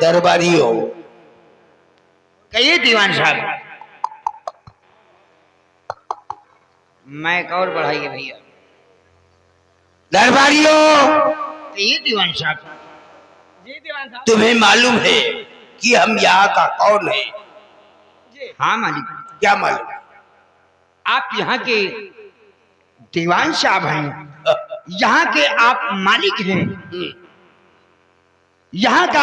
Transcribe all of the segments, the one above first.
दरबारियों, कहिए दीवान साहब। माइक और बढ़ाइए भैया। दरबारियों, कहिए दीवान साहब। जी दीवान साहब। तुम्हें मालूम है कि हम यहाँ का कौन है? जी हाँ मालिक, क्या मालूम? आप यहाँ के दीवान साहब हैं, यहाँ के आप मालिक हैं, यहाँ का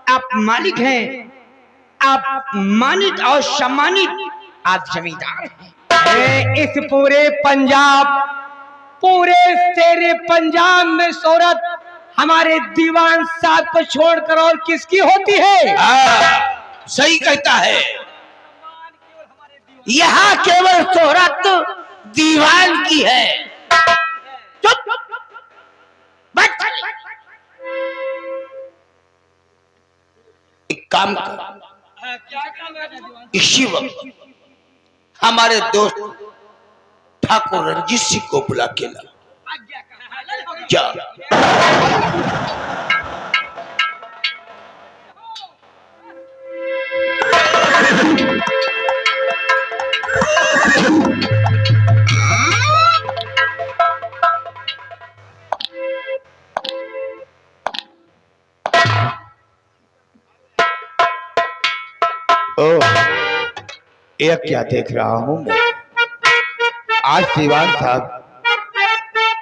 आप मालिक हैं, आप मानित और सम्मानित आप जमींदार हैं। इस पूरे पंजाब, पूरे तेरे पंजाब में शोहरत हमारे दीवान साहब को छोड़कर और किसकी होती है? सही कहता है। यहाँ केवल शोहरत दीवान की है। चुप, बस। एक काम कर, क्या काम है दीवान? इसी वक्त हमारे दोस्त ठाकुर रणजीत सिंह को बुला के ला। जा। यह क्या देख रहा हूं मैं? आज दीवान साहब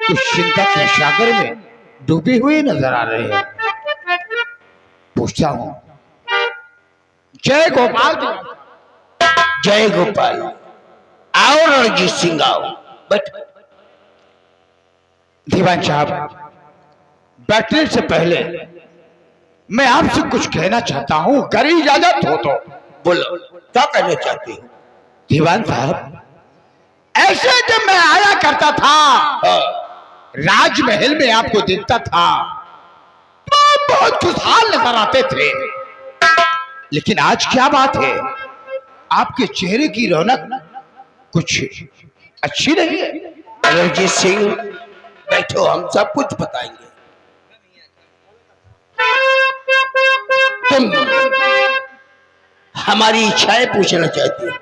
कुछ चिंता के सागर में डूबे हुए नजर आ रहे हैं। पूछता हूं, जय गोपाल। जय गोपाल। आओ रणजीत सिंह, आओ, बैठो। दीवान साहब, बैठने से पहले मैं आपसे कुछ कहना चाहता हूं, अगर इजाजत हो तो। बोलो, क्या कहना चाहते हो? दीवान साहब, ऐसे जब मैं आया करता था, राजमहल में आपको देखता था तो बहुत खुशहाल नजर आते थे, लेकिन आज क्या बात है, आपके चेहरे की रौनक कुछ अच्छी नहीं है। रणजीत सिंह, बैठो, हम सब कुछ बताएंगे। तुम हमारी इच्छाएं पूछना चाहती हो?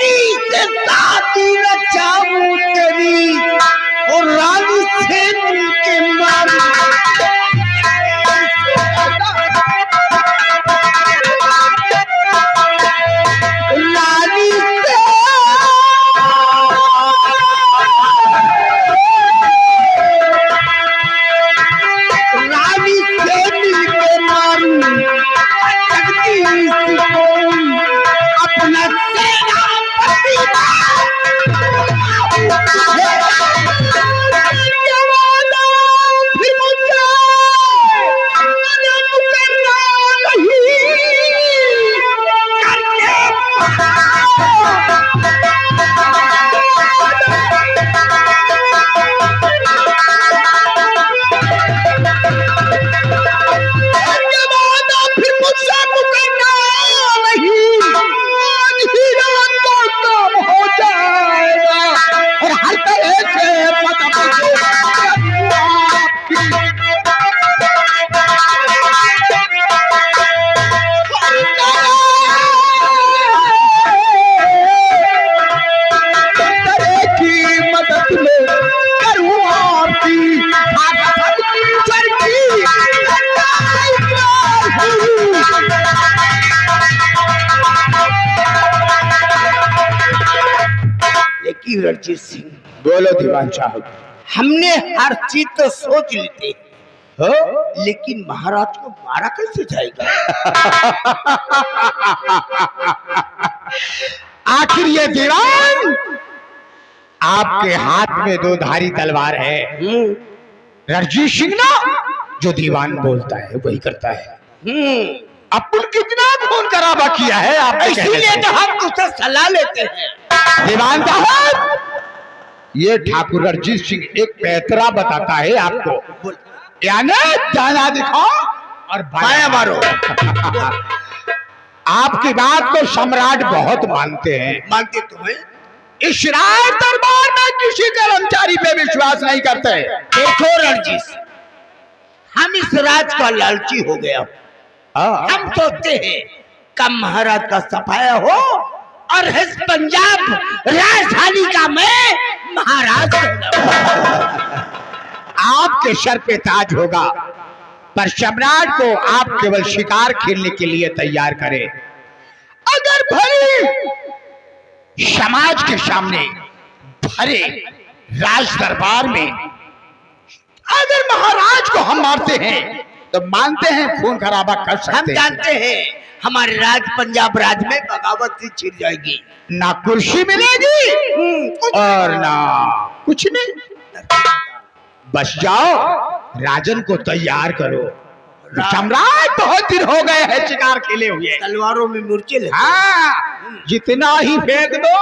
रानी से शादी रचाऊं तेरी और रानी से मिलके मारूं। रानी से मिलके मारूं जगदीश को अपना सेनापति जवाना फिर मुझे रब करना नहीं जवाना फिर मुझसे मुकरना नहीं। आज ही रात को काम हो जाएगा और हर तरह से पता की मदद में करूँ आपकी लेकिन रणजीत सिंह, बोलो दीवान साहब। हमने हर चीज तो सोच लेते हो, लेकिन महाराज को मारा कैसे जाएगा? आखिर ये दीवान आपके हाथ में दो धारी तलवार है। रणजीत सिंह ना जो दीवान बोलता है वही करता है। अपन कितना खून खराबा किया है आपने, इसीलिए तो हम उससे सलाह लेते हैं। दीवान साहब, ये ठाकुर रणजीत सिंह एक पैतरा बताता है आपको, यानी दाना दिखाओ और बाया मारो। आपकी बात को सम्राट बहुत मानते हैं। मानते तुम्हें? इस राज दरबार में किसी कर्मचारी पे विश्वास नहीं करते। देखो रणजीत सिंह, हम इस राज का लालची हो गया। हम सोचते हैं कम महाराज का सफाया हो और इस पंजाब राजधानी का मैं महाराज आपके सर पे ताज होगा, पर सम्राट को आप केवल शिकार खेलने के लिए तैयार करें। अगर भले समाज के सामने भरे राज दरबार में अगर महाराज को हम मारते हैं तो मानते हैं खून खराबा कर सकते हैं। हम जानते हैं हमारे राज पंजाब राज में बगावत से छिड़ जाएगी, ना कुर्सी मिलेगी और ना कुछ नहीं। बस जाओ, राजन को तैयार करो। सम्राट बहुत दिन हो गए हैं शिकार खेले हुए। तलवारों में मूर्छे लगे। हाँ, जितना ही फेंक दो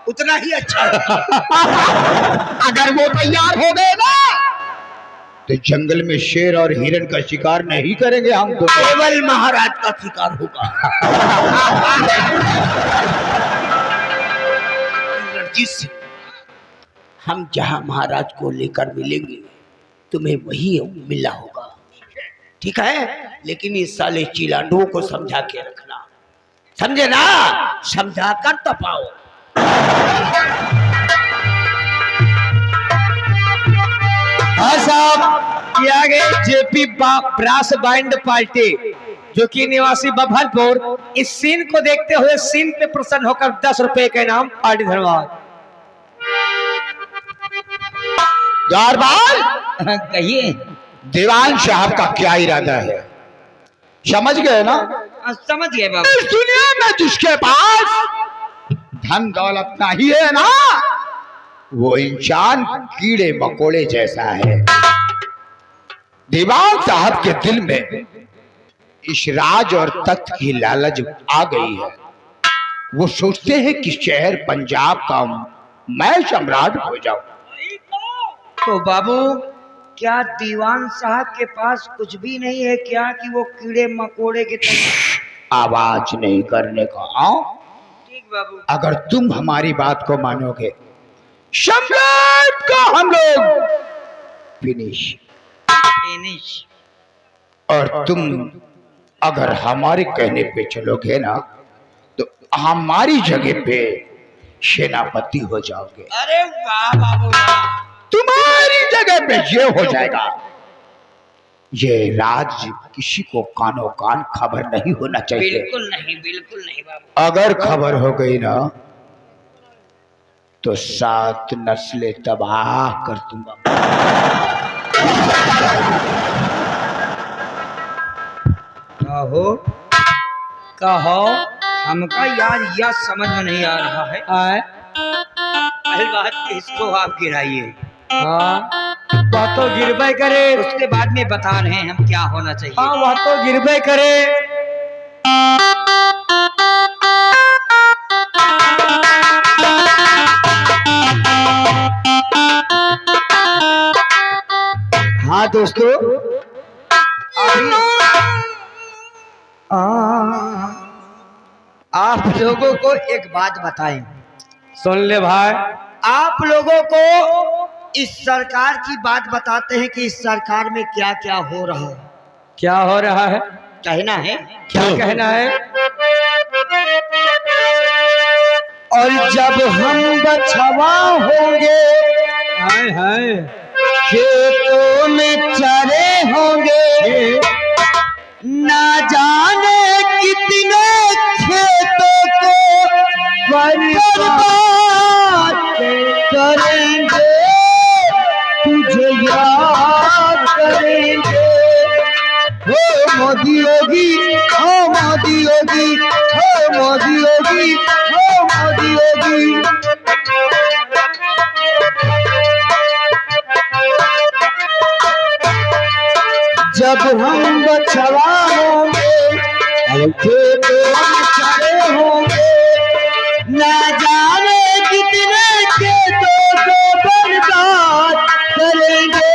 उतना ही अच्छा। अगर वो तैयार हो गए ना तो जंगल में शेर और हिरन का शिकार नहीं करेंगे हम तो, केवल महाराज का शिकार होगा। रणजीत सिंह, हम जहां महाराज को लेकर मिलेंगे तुम्हें वही मिलना होगा, ठीक है? लेकिन इस साले चिलांडुओं को समझा के रखना, समझे ना? समझा कर तपाओ। हाँ साहब, ये आ गए जेपी ब्रास बैंड पार्टी, जो कि निवासी बभलपुर। इस सीन को देखते हुए सीन पे प्रसन्न होकर 10 रुपए के नाम पार्टी धन्यवाद। कहिए दीवान साहब का क्या इरादा है, समझ गए ना? समझ गए बाबू। इस दुनिया में जिसके पास धन दौलत नहीं है ना, वो इंसान कीड़े मकोड़े जैसा है। दीवान साहब के दिल में इस राज और तख्त की लालच आ गई है। वो सोचते हैं कि शहर पंजाब का मैं सम्राट हो जाऊं। तो बाबू, क्या दीवान साहब के पास कुछ भी नहीं है क्या कि वो कीड़े मकोड़े के आवाज नहीं करने का। ठीक बाबू। अगर तुम हमारी बात को मानोगे, सम्राट का हम लोग फिनिश। और तुम अगर हमारे कहने पे चलोगे ना, तो हमारी जगह पे सेनापति हो जाओगे। अरे वाह बाबू वाह। तुम्हारी जगह पे ये हो जाएगा। ये राज किसी को कानो कान खबर नहीं होना चाहिए। बिल्कुल नहीं बाबू। अगर खबर हो गई ना तो 7 नस्लें तबाह कर दूंगा। कहो हमका यार यह समझ में नहीं आ रहा है। पहली बात इसको आप गिराइए। वह तो गिरबे करे। उसके बाद में बता रहे हैं हम क्या होना चाहिए। हाँ वह तो गिरबे करे। हाँ दोस्तों अभी आप लोगों को एक बात बताएं। सुन ले भाई। आप लोगों को इस सरकार की बात बताते हैं कि इस सरकार में क्या क्या हो रहा है। क्या हो रहा है? कहना है क्या कहना है? और जब हम बछवा होंगे हाय हाय खेतों में चरे होंगे ना जाने कितने खेतों को बर्बाद करेंगे तुझे याद करेंगे। हो मोदी योगी हो मोदी योगी हो मोदी योगी हो मोदी योगी। जब हम बछवा होंगे खेतों में चरे होंगे ना जाने कितने खेतों को बर्बाद करेंगे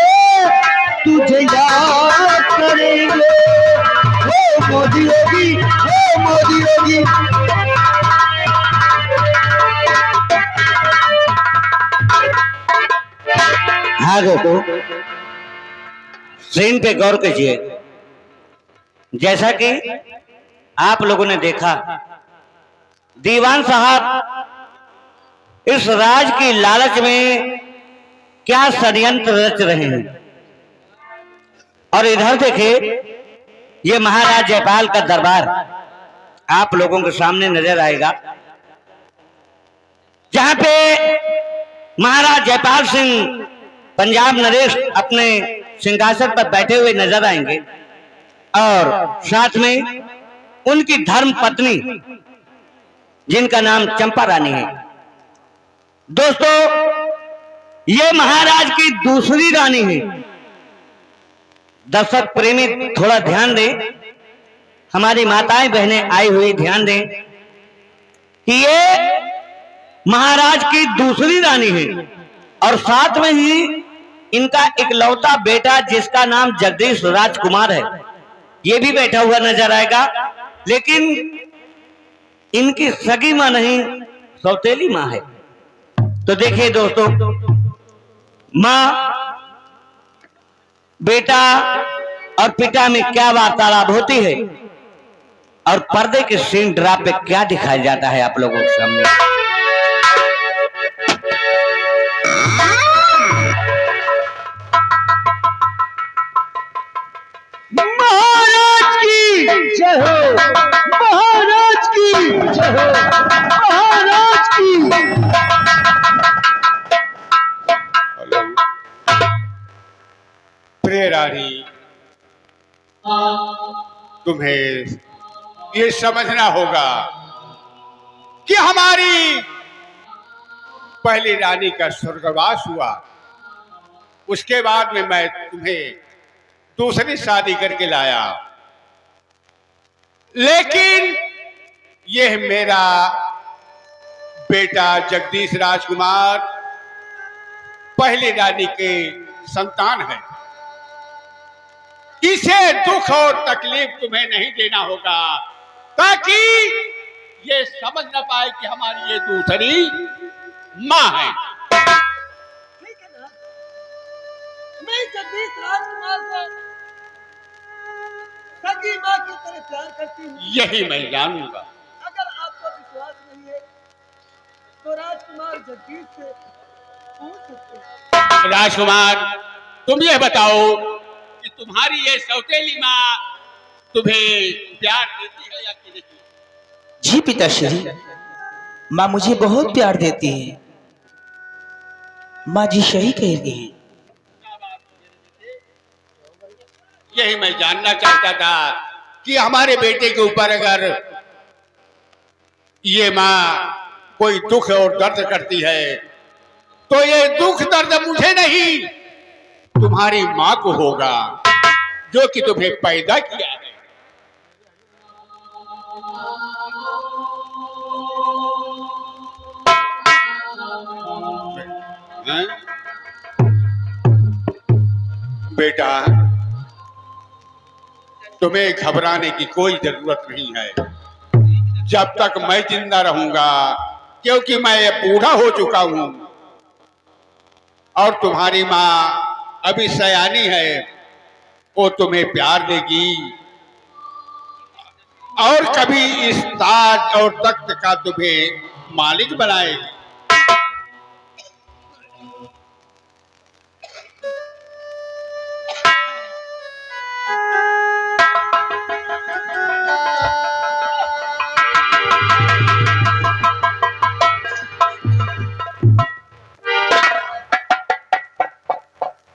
तुझे याद करेंगे। हो मोदी योगी हो मोदी योगी। हाँ दोस्तों स्क्रीन पे गौर कीजिए। जैसा कि आप लोगों ने देखा दीवान साहब इस राज की लालच में क्या षड्यंत्र रच रहे हैं। और इधर देखिए ये महाराज जयपाल का दरबार आप लोगों के सामने नजर आएगा, जहां पे महाराज जयपाल सिंह पंजाब नरेश अपने सिंहासन पर बैठे हुए नजर आएंगे और साथ में उनकी धर्म पत्नी जिनका नाम चंपा रानी है। दोस्तों ये महाराज की दूसरी रानी है। दर्शक प्रेमी थोड़ा ध्यान दें, हमारी माताएं बहनें आई हुई ध्यान दें कि ये महाराज की दूसरी रानी है और साथ में ही इनका इकलौता बेटा जिसका नाम जगदीश राजकुमार है ये भी बैठा हुआ नजर आएगा। लेकिन इनकी सगी मां नहीं सौतेली मां है। तो देखिए दोस्तों मां बेटा और पिता में क्या वार्तालाप होती है और पर्दे के सीन ड्रा पे क्या दिखाया जाता है आप लोगों के सामने। महाराज की जय हो महाराज की जय हो महाराज की। प्रिय रानी तुम्हें ये समझना होगा कि हमारी पहली रानी का स्वर्गवास हुआ, उसके बाद में मैं तुम्हें दूसरी शादी करके लाया। लेकिन यह मेरा बेटा जगदीश राजकुमार पहली रानी के संतान है। इसे दुख और तकलीफ तुम्हें नहीं देना होगा ताकि ये समझ न पाए कि हमारी ये दूसरी मां है। मैं जगदीश राजकुमार को सगी मां की तरह प्यार करती हूँ। यही मैं जानूंगा। अगर आपको विश्वास नहीं है तो राज जी से पूछ सकते हैं। राजकुमार, तुम ये बताओ कि तुम्हारी ये सौतेली माँ तुम्हें प्यार देती है या कि नहीं? जी पिताश्री, माँ मुझे बहुत प्यार देती है। माँ जी सही कह रही हैं। यही मैं जानना चाहता था कि हमारे बेटे के ऊपर अगर ये माँ कोई दुख और दर्द करती है तो ये दुख दर्द मुझे नहीं, तुम्हारी माँ को होगा जो कि तुम्हें पैदा किया है। हैं? बेटा, तुम्हें घबराने की कोई जरूरत नहीं है जब तक मैं जिंदा रहूंगा, क्योंकि मैं ये बूढ़ा हो चुका हूं और तुम्हारी माँ अभी सयानी है। वो तुम्हें प्यार देगी और कभी इस ताज और तख्त का तुम्हें मालिक बनाएगी।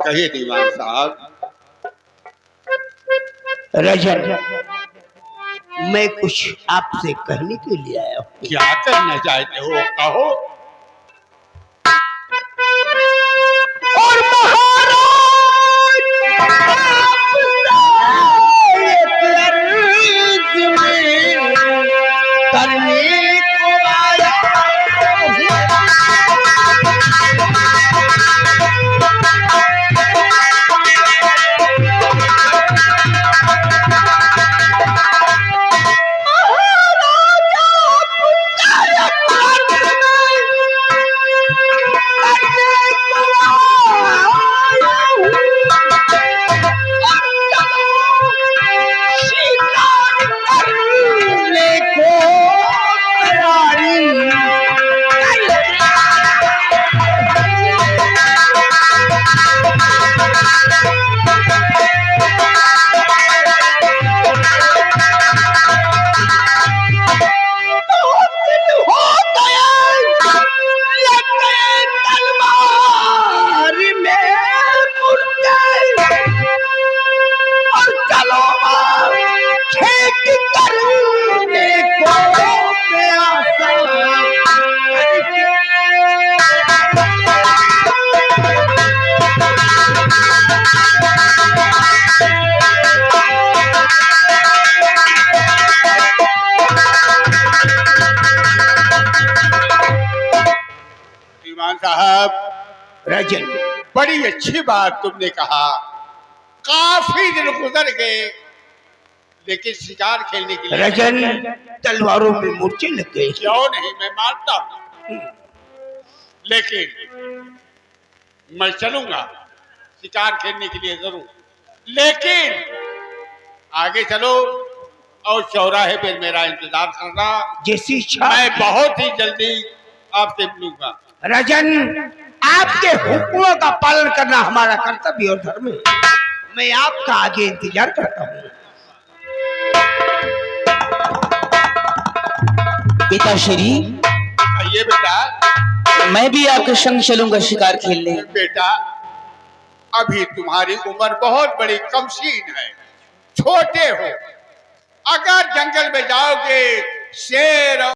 कहिए दीवान साहब। रजन, मैं कुछ आपसे कहने के लिए आया हूँ। क्या करना चाहते हो, कहो। और करने को आया साहब। रजन, बड़ी अच्छी बात तुमने कहा। काफी दिन गुजर गए लेकिन शिकार खेलने के लिए रजन, तलवारों में मूर्छे लग गए। क्यों नहीं, मैं मानता हूं, लेकिन मैं चलूंगा शिकार खेलने के लिए जरूर, लेकिन आगे चलो और चौराहे पर मेरा इंतजार करना। जैसी इच्छा। मैं बहुत ही जल्दी आपसे मिलूंगा। रजन, आपके हुक्मों का पालन करना हमारा कर्तव्य और धर्म है। मैं आपका आगे इंतजार करता हूँ। पिताश्री, ये बेटा, मैं भी आपके संग चलूंगा शिकार खेलने। बेटा, अभी तुम्हारी उम्र बहुत बड़ी कमसीन है, छोटे हो। अगर जंगल में जाओगे शेर